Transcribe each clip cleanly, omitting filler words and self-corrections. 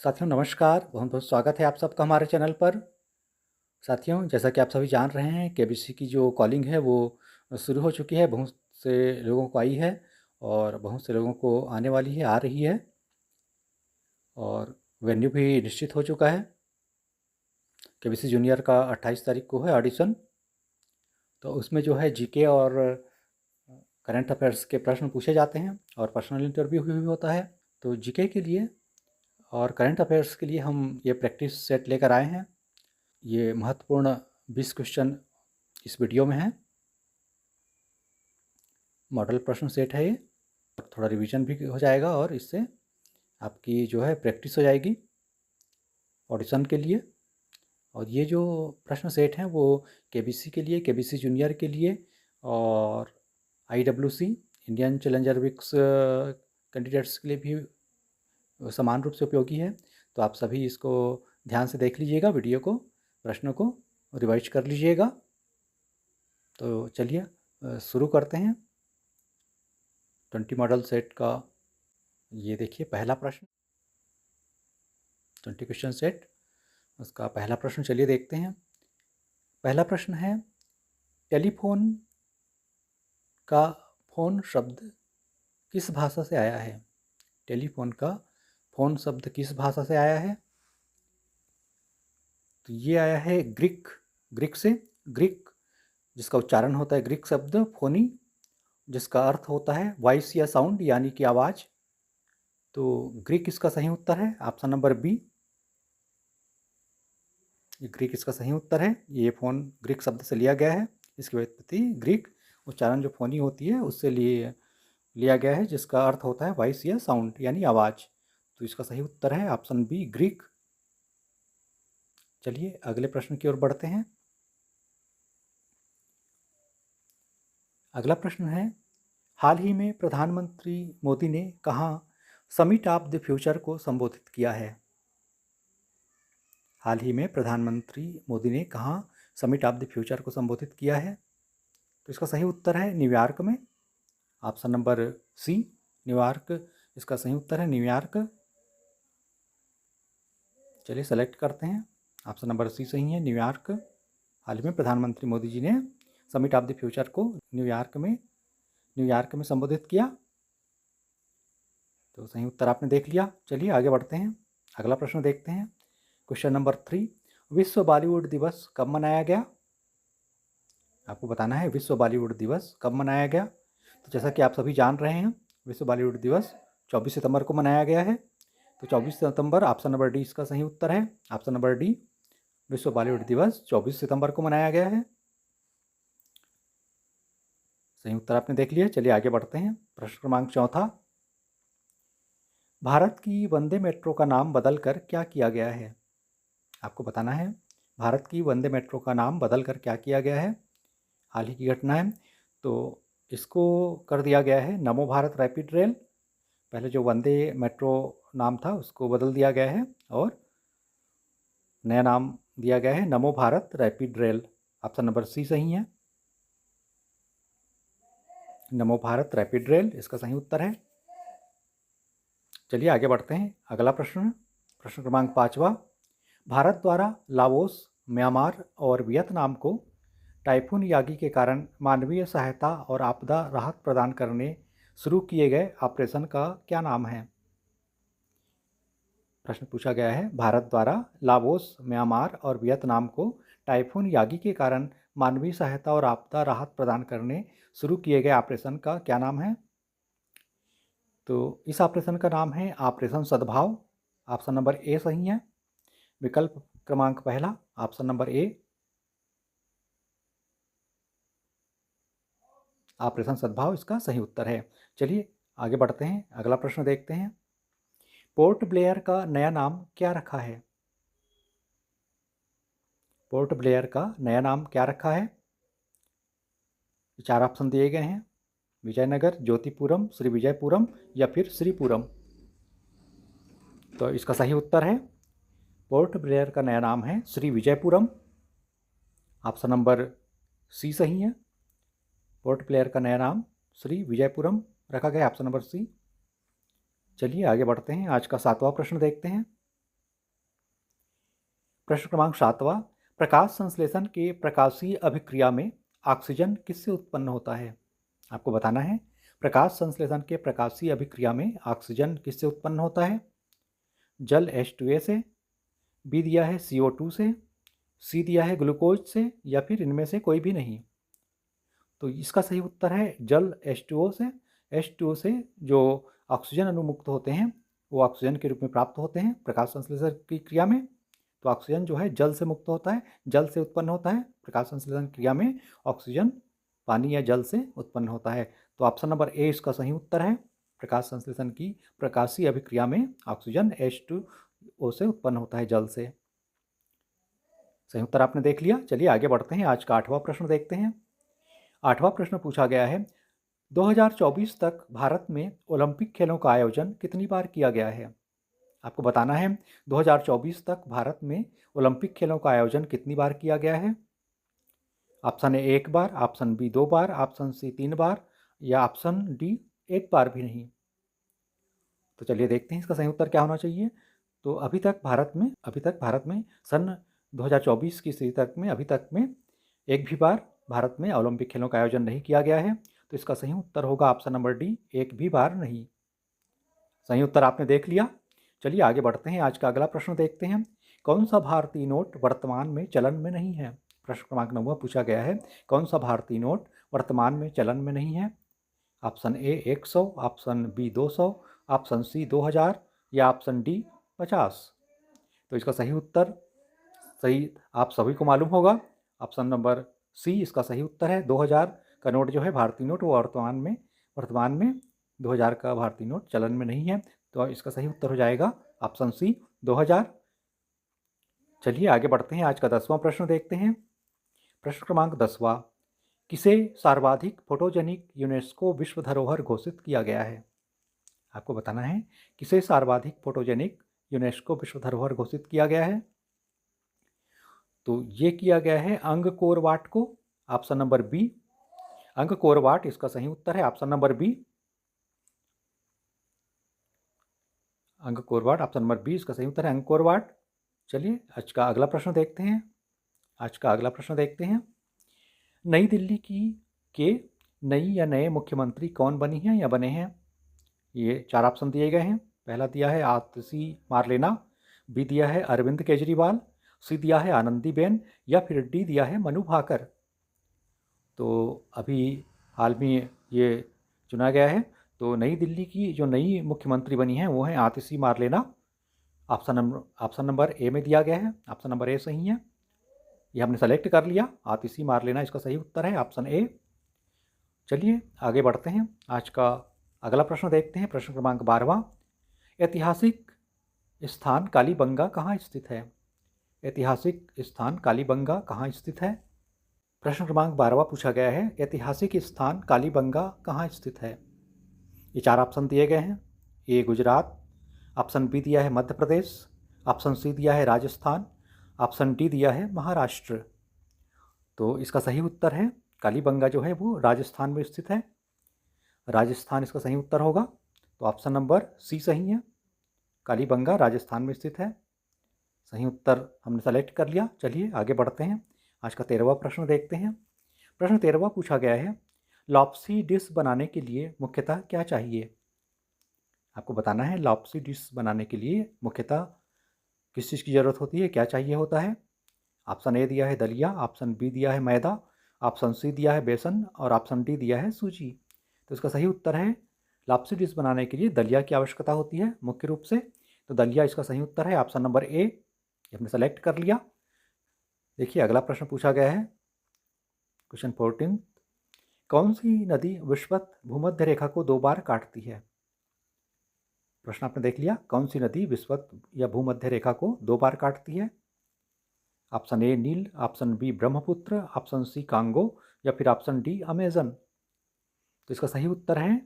साथियों नमस्कार, बहुत बहुत स्वागत है आप सबका हमारे चैनल पर। साथियों जैसा कि आप सभी जान रहे हैं केबीसी की जो कॉलिंग है वो शुरू हो चुकी है। बहुत से लोगों को आई है और बहुत से लोगों को आने वाली है, आ रही है और वेन्यू भी निश्चित हो चुका है। केबीसी जूनियर का 28 तारीख को है ऑडिशन। तो उसमें जो है जीके और करंट अफेयर्स के प्रश्न पूछे जाते हैं और पर्सनल इंटरव्यू भी होता है। तो जीके के लिए और करंट अफेयर्स के लिए हम ये प्रैक्टिस सेट लेकर आए हैं। ये महत्वपूर्ण 20 क्वेश्चन इस वीडियो में है। मॉडल प्रश्न सेट है ये। थोड़ा रिवीजन भी हो जाएगा और इससे आपकी जो है प्रैक्टिस हो जाएगी ऑडिशन के लिए। और ये जो प्रश्न सेट हैं वो केबीसी के लिए, केबीसी जूनियर के लिए और IWC Indian challenger Vicks candidates के लिए भी समान रूप से उपयोगी है। तो आप सभी इसको ध्यान से देख लीजिएगा, वीडियो को, प्रश्नों को रिवाइज कर लीजिएगा। तो चलिए शुरू करते हैं। 20 मॉडल सेट का ये देखिए पहला प्रश्न, 20 क्वेश्चन सेट, उसका पहला प्रश्न चलिए देखते हैं। पहला प्रश्न है, टेलीफोन का फोन शब्द किस भाषा से आया है? टेलीफोन का फोन शब्द किस भाषा से आया है? तो ये आया है ग्रीक से। ग्रीक जिसका उच्चारण होता है ग्रीक शब्द फोनी, जिसका अर्थ होता है वॉइस या साउंड यानी कि आवाज़। तो ग्रीक इसका सही उत्तर है, ऑप्शन नंबर बी। ये ग्रीक इसका सही उत्तर है। ये फ़ोन ग्रीक शब्द से लिया गया है। इसकी व्युत्पत्ति ग्रीक, उच्चारण जो फोनी होती है उससे लिया गया है, जिसका अर्थ होता है वॉइस या साउंड यानी आवाज़। तो इसका सही उत्तर है ऑप्शन बी, ग्रीक। चलिए अगले प्रश्न की ओर बढ़ते हैं। अगला प्रश्न है, हाल ही में प्रधानमंत्री मोदी ने कहाँ समिट ऑफ द फ्यूचर को संबोधित किया है? हाल ही में प्रधानमंत्री मोदी ने कहाँ समिट ऑफ द फ्यूचर को संबोधित किया है? तो इसका सही उत्तर है न्यूयॉर्क में, ऑप्शन नंबर सी, न्यूयॉर्क इसका सही उत्तर है, न्यूयॉर्क। चलिए सेलेक्ट करते हैं, ऑप्शन नंबर सी सही है, न्यूयॉर्क। हाल ही में प्रधानमंत्री मोदी जी ने समिट ऑफ द फ्यूचर को न्यूयॉर्क में संबोधित किया। तो सही उत्तर आपने देख लिया। चलिए आगे बढ़ते हैं, अगला प्रश्न देखते हैं। क्वेश्चन नंबर 3, विश्व बॉलीवुड दिवस कब मनाया गया? आपको बताना है विश्व बॉलीवुड दिवस कब मनाया गया। तो जैसा कि आप सभी जान रहे हैं विश्व बॉलीवुड दिवस 24 सितंबर को मनाया गया है। तो 24 सितंबर, ऑप्शन नंबर डी इसका सही उत्तर है, ऑप्शन नंबर डी, विश्व बॉलीवुड दिवस 24 सितंबर को मनाया गया है। सही उत्तर आपने देख लिया। चलिए आगे बढ़ते हैं। प्रश्न क्रमांक 4, भारत की वंदे मेट्रो का नाम बदलकर क्या किया गया है? आपको बताना है भारत की वंदे मेट्रो का नाम बदलकर क्या किया गया है। हाल ही की घटना है। तो इसको कर दिया गया है नमो भारत रैपिड रेल। पहले जो वंदे मेट्रो नाम था उसको बदल दिया गया है और नया नाम दिया गया है Namo Bharat rapid rail. Option number C सही है, नमो भारत रैपिड रेल इसका सही उत्तर है। चलिए आगे बढ़ते हैं। अगला प्रश्न, प्रश्न क्रमांक 5, भारत द्वारा लाओस, म्यांमार और वियतनाम को टाइफून यागी के कारण मानवीय सहायता और आपदा राहत प्रदान करने शुरू किए गए ऑपरेशन का क्या नाम है? प्रश्न पूछा गया है, भारत द्वारा लाओस, म्यांमार और वियतनाम को टाइफून यागी के कारण मानवीय सहायता और आपदा राहत प्रदान करने शुरू किए गए ऑपरेशन का क्या नाम है? तो इस ऑपरेशन का नाम है ऑपरेशन सद्भाव। ऑप्शन नंबर ए सही है, विकल्प क्रमांक पहला, ऑप्शन नंबर ए, ऑपरेशन सद्भाव इसका सही उत्तर है। चलिए आगे बढ़ते हैं, अगला प्रश्न देखते हैं। पोर्ट ब्लेयर का नया नाम क्या रखा है? पोर्ट ब्लेयर का नया नाम क्या रखा है? 4 ऑप्शन दिए गए हैं, विजयनगर, ज्योतिपुरम, श्री विजयपुरम या फिर श्रीपुरम। तो इसका सही उत्तर है पोर्ट ब्लेयर का नया नाम है Shri Vijayapuram. Option number C सही है, पोर्ट ब्लेयर का नया नाम श्री विजयपुरम रखा गया, ऑप्शन नंबर सी। चलिए आगे बढ़ते हैं, आज का 7वां प्रश्न देखते हैं। प्रश्न क्रमांक 7वां, प्रकाश संश्लेषण के प्रकाशीय अभिक्रिया में ऑक्सीजन किससे उत्पन्न होता है? आपको बताना है प्रकाश संश्लेषण के प्रकाशीय अभिक्रिया में ऑक्सीजन किससे उत्पन्न होता है? जल H2A से, बी दिया है CO2 से, सी दिया है ग्लूकोज से, या फिर इनमें से कोई भी नहीं। तो इसका सही उत्तर है जल H2O से। H2O से जो ऑक्सीजन अणु मुक्त होते हैं वो ऑक्सीजन के रूप में प्राप्त होते हैं प्रकाश संश्लेषण की क्रिया में। तो ऑक्सीजन जो है जल से मुक्त होता है, जल से उत्पन्न होता है। प्रकाश संश्लेषण क्रिया में ऑक्सीजन पानी या जल से उत्पन्न होता है। तो ऑप्शन नंबर ए इसका सही उत्तर है। प्रकाश संश्लेषण की प्रकाशीय अभिक्रिया में ऑक्सीजन H2O से उत्पन्न होता है, जल से। सही उत्तर आपने देख लिया। चलिए आगे बढ़ते हैं। आज का 8वां प्रश्न देखते हैं। 8वां प्रश्न पूछा गया है, 2024 तक भारत में ओलंपिक खेलों का आयोजन कितनी बार किया गया है? आपको बताना है 2024 तक भारत में ओलंपिक खेलों का आयोजन कितनी बार किया गया है? ऑप्शन ए 1 बार, ऑप्शन बी 2 बार, ऑप्शन सी 3 बार, या ऑप्शन डी 1 बार भी नहीं। तो चलिए देखते हैं इसका सही उत्तर क्या होना चाहिए। तो अभी तक भारत में सन 2024 की स्थिति तक में अभी तक में एक भी बार भारत में ओलंपिक खेलों का आयोजन नहीं किया गया है। तो इसका सही उत्तर होगा ऑप्शन नंबर डी, एक भी बार नहीं। सही उत्तर आपने देख लिया। चलिए आगे बढ़ते हैं। आज का अगला प्रश्न देखते हैं। कौन सा भारतीय नोट वर्तमान में चलन में नहीं है? प्रश्न क्रमांक 9वां पूछा गया है, कौन सा भारतीय नोट वर्तमान में चलन में नहीं है? Option A 100, option B 200, option C 2000, या ऑप्शन डी 50। तो इसका सही उत्तर सही आप सभी को मालूम होगा। ऑप्शन नंबर सी इसका सही उत्तर है। 2000 का नोट जो है भारतीय नोट, वो वर्तमान में 2000 का भारतीय नोट चलन में नहीं है। तो इसका सही उत्तर हो जाएगा ऑप्शन सी 2000। चलिए आगे बढ़ते हैं। आज का 10वां प्रश्न देखते हैं। प्रश्न क्रमांक 10वां, किसे सर्वाधिक फोटोजेनिक यूनेस्को विश्व धरोहर घोषित किया गया है? आपको बताना है किसे सर्वाधिक फोटोजेनिक यूनेस्को विश्व धरोहर घोषित किया गया है। तो ये किया गया है अंगकोर वाट को। Option number B, Angkor Wat इसका सही उत्तर है। Option number B, Angkor Wat, option number B इसका सही उत्तर है, अंगकोर वाट। चलिए आज का अगला प्रश्न देखते हैं। नई दिल्ली के नई या नए मुख्यमंत्री कौन बनी हैं या बने हैं? ये 4 ऑप्शन दिए गए हैं। पहला दिया है आतिशी मारलेना, बी दिया है अरविंद केजरीवाल, सी दिया है आनंदीबेन, या फिर डी दिया है मनु भाकर। तो अभी हाल में ये चुना गया है। तो नई दिल्ली की जो नई मुख्यमंत्री बनी हैं वो हैं आतिशी मारलेना। ऑप्शन नंबर ए में दिया गया है। ऑप्शन नंबर ए सही है, ये हमने सेलेक्ट कर लिया। आतिशी मारलेना इसका सही उत्तर है, ऑप्शन ए। चलिए आगे बढ़ते हैं। आज का अगला प्रश्न देखते हैं। प्रश्न क्रमांक 12वां, ऐतिहासिक स्थान कालीबंगा कहाँ स्थित है? ऐतिहासिक स्थान कालीबंगा कहाँ स्थित है? प्रश्न क्रमांक 12वां पूछा गया है, ऐतिहासिक स्थान कालीबंगा कहाँ स्थित है? ये 4 ऑप्शन दिए गए हैं। ए गुजरात, ऑप्शन बी दिया है मध्य प्रदेश, ऑप्शन सी दिया है राजस्थान, ऑप्शन डी दिया है महाराष्ट्र। तो इसका सही उत्तर है कालीबंगा जो है वो राजस्थान में स्थित है। राजस्थान इसका सही उत्तर होगा। तो ऑप्शन नंबर सी सही है, कालीबंगा राजस्थान में स्थित है। सही उत्तर हमने सेलेक्ट कर लिया। चलिए आगे बढ़ते हैं। आज का 13वां प्रश्न देखते हैं। प्रश्न 13वां पूछा गया है, लॉप्सी डिश बनाने के लिए मुख्यतः क्या चाहिए? आपको बताना है लॉप्सी डिश बनाने के लिए मुख्यतः किस चीज़ की ज़रूरत होती है, क्या चाहिए होता है। ऑप्शन ए दिया है दलिया, ऑप्शन बी दिया है मैदा, ऑप्शन सी दिया है बेसन, और ऑप्शन डी दिया है सूजी। तो इसका सही उत्तर है लापसी डिश बनाने के लिए दलिया की आवश्यकता होती है मुख्य रूप से। तो दलिया इसका सही उत्तर है, ऑप्शन नंबर ए, हमने सेलेक्ट कर लिया। देखिए अगला प्रश्न पूछा गया है, क्वेश्चन 14, कौन सी नदी विषुवत भूमध्य रेखा को 2 बार काटती है? प्रश्न आपने देख लिया, कौन सी नदी विषुवत या भूमध्य रेखा को 2 बार काटती है? Option A Nile, option B Brahmaputra, option C Congo, या फिर ऑप्शन डी अमेजन। तो इसका सही उत्तर है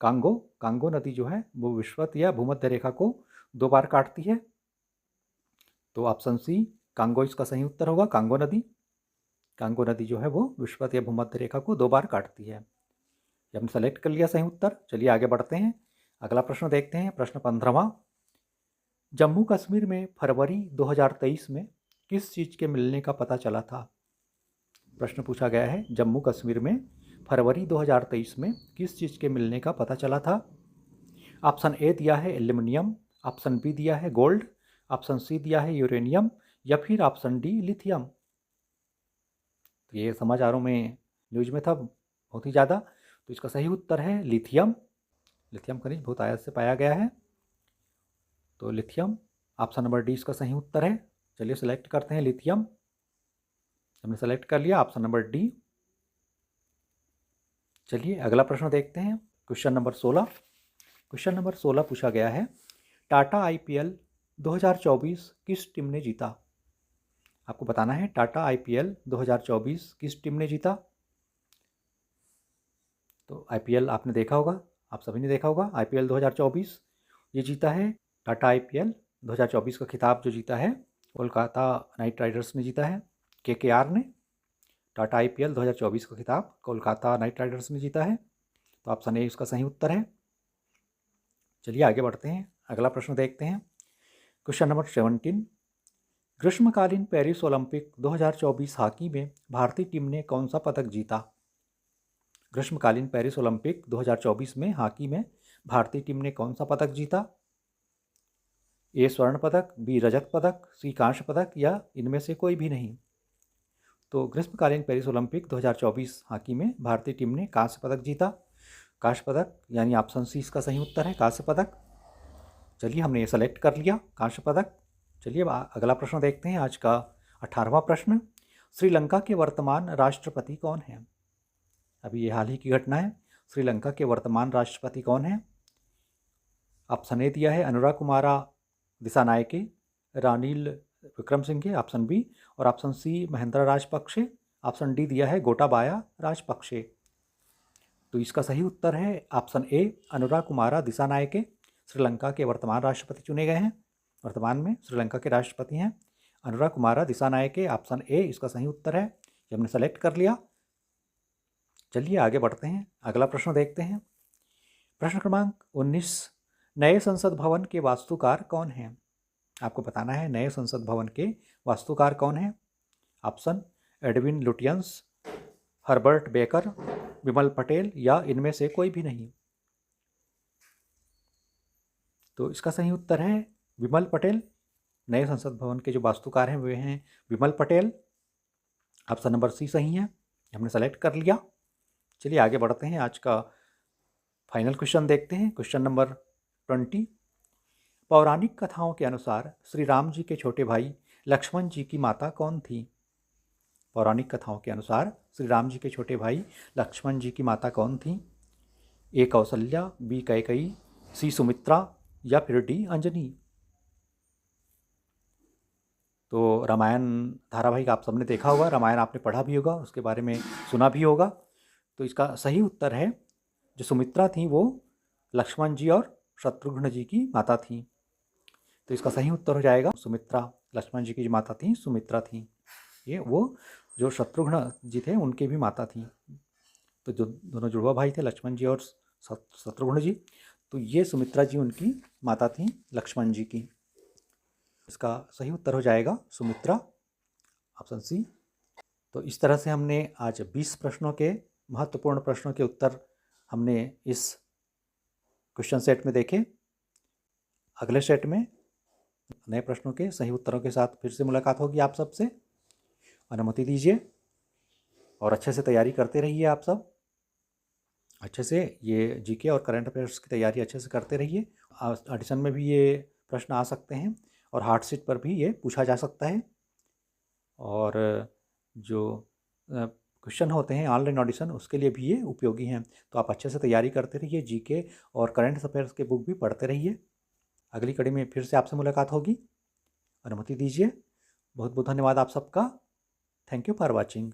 कांगो। कांगो नदी जो है वो विषुवत या भूमध्य रेखा को 2 बार काटती है। तो ऑप्शन सी कांगो इसका सही उत्तर होगा, कांगो नदी। कांगो नदी जो है वो विषुवत या भूमध्य रेखा को 2 बार काटती है। ये हमने सेलेक्ट कर लिया सही उत्तर। चलिए आगे बढ़ते हैं, अगला प्रश्न देखते हैं। प्रश्न 15वां, जम्मू कश्मीर में फरवरी 2023 में किस चीज़ के मिलने का पता चला था? प्रश्न पूछा गया है, जम्मू कश्मीर में फरवरी 2023 में किस चीज़ के मिलने का पता चला था? ऑप्शन ए दिया है एल्यूमिनियम, ऑप्शन बी दिया है गोल्ड, ऑप्शन सी दिया है यूरेनियम या फिर ऑप्शन डी लिथियम। तो ये समाचारों में न्यूज़ में था बहुत ही ज़्यादा। तो इसका सही उत्तर है लिथियम। लिथियम खनिज बहुत आयात से पाया गया है, तो लिथियम ऑप्शन नंबर डी इसका सही उत्तर है। चलिए सेलेक्ट करते हैं लिथियम। हमने सेलेक्ट कर लिया ऑप्शन नंबर डी। चलिए अगला प्रश्न देखते हैं, क्वेश्चन नंबर 16। क्वेश्चन नंबर 16 पूछा गया है, टाटा आईपीएल 2024 किस टीम ने जीता? आपको बताना है टाटा आईपीएल 2024 किस टीम ने जीता। तो आईपीएल आपने देखा होगा, आप सभी ने देखा होगा, आईपीएल 2024 ये जीता है। टाटा आईपीएल 2024 का खिताब जो जीता है कोलकाता नाइट राइडर्स ने जीता है, केकेआर ने। टाटा आईपीएल 2024 का खिताब कोलकाता नाइट राइडर्स ने जीता है। तो ऑप्शन ए इसका सही उत्तर है। चलिए आगे बढ़ते हैं, अगला प्रश्न देखते हैं, क्वेश्चन नंबर 17। ग्रीष्मकालीन पेरिस ओलंपिक 2024 हॉकी में भारतीय टीम ने कौन सा पदक जीता? ग्रीष्मकालीन पेरिस ओलंपिक 2024 में हॉकी में भारतीय टीम ने कौन सा पदक जीता? ए स्वर्ण पदक, बी रजत पदक, सी कांस्य पदक या इनमें से कोई भी नहीं। तो ग्रीष्मकालीन पेरिस ओलंपिक 2024 हॉकी में भारतीय टीम ने कांस्य पदक जीता। कांस्य पदक यानी ऑप्शन सी इसका सही उत्तर है, कांस्य पदक। चलिए हमने ये सेलेक्ट कर लिया कांस्य पदक। चलिए अगला प्रश्न देखते हैं, आज का 18वां प्रश्न। श्रीलंका के वर्तमान राष्ट्रपति कौन है? अभी ये हाल ही की घटना है। श्रीलंका के वर्तमान राष्ट्रपति कौन है? ऑप्शन ए दिया है अनुरा कुमारा दिसानायके, रानिल विक्रमसिंघे, ऑप्शन बी, और option C Mahinda Rajapaksa, option D दिया है गोटाबाया राजपक्षे। तो इसका सही उत्तर है ऑप्शन ए अनुरा कुमारा दिसानायके। श्रीलंका के वर्तमान राष्ट्रपति चुने गए हैं, वर्तमान में श्रीलंका के राष्ट्रपति हैं अनुरा कुमारा दिसानायके। ऑप्शन ए इसका सही उत्तर है, ये हमने सेलेक्ट कर लिया। चलिए आगे बढ़ते हैं, अगला प्रश्न देखते हैं। प्रश्न क्रमांक 19। नए संसद भवन के वास्तुकार कौन हैं? आपको बताना है नए संसद भवन के वास्तुकार कौन हैं। Option Edwin Lutyens, Herbert Baker, Vimal Patel या इनमें से कोई भी नहीं। तो इसका सही उत्तर है विमल पटेल। नए संसद भवन के जो वास्तुकार हैं वे हैं विमल पटेल। ऑप्शन नंबर सी सही है, हमने सेलेक्ट कर लिया। चलिए आगे बढ़ते हैं, आज का फाइनल क्वेश्चन देखते हैं, क्वेश्चन नंबर 20। पौराणिक कथाओं के अनुसार श्री राम जी के छोटे भाई लक्ष्मण जी की माता कौन थी? पौराणिक कथाओं के अनुसार श्री राम जी के छोटे भाई लक्ष्मण जी की माता कौन थी? ए कौसल्या, बी कैकेयी, सी सुमित्रा या फिर डी अंजनी। तो रामायण धारावाहिक आप सबने देखा होगा, रामायण आपने पढ़ा भी होगा, उसके बारे में सुना भी होगा। तो इसका सही उत्तर है जो सुमित्रा थी वो लक्ष्मण जी और शत्रुघ्न जी की माता थी। तो इसका सही उत्तर हो जाएगा सुमित्रा। लक्ष्मण जी की जो माता थी सुमित्रा थी, ये वो जो शत्रुघ्न जी थे उनके भी माता थी। तो जो दोनों जुड़वा भाई थे लक्ष्मण जी और शत्रुघ्न जी, तो ये सुमित्रा जी उनकी माता थी लक्ष्मण जी की। इसका सही उत्तर हो जाएगा सुमित्रा, ऑप्शन सी। तो इस तरह से हमने आज 20 प्रश्नों के महत्वपूर्ण प्रश्नों के उत्तर हमने इस क्वेश्चन सेट में देखे। अगले सेट में नए प्रश्नों के सही उत्तरों के साथ फिर से मुलाकात होगी आप सबसे। अनुमति दीजिए और अच्छे से तैयारी करते रहिए आप सब। अच्छे से ये जीके और करंट अफेयर्स की तैयारी अच्छे से करते रहिए। ऑडिशन में भी ये प्रश्न आ सकते हैं और हार्ड सीट पर भी ये पूछा जा सकता है। और जो क्वेश्चन होते हैं ऑनलाइन ऑडिशन उसके लिए भी ये उपयोगी हैं। तो आप अच्छे से तैयारी करते रहिए, जीके और करंट अफेयर्स के बुक भी पढ़ते रहिए। अगली कड़ी में फिर से आपसे मुलाकात होगी। अनुमति दीजिए। बहुत बहुत धन्यवाद आप सबका। Thank you for watching.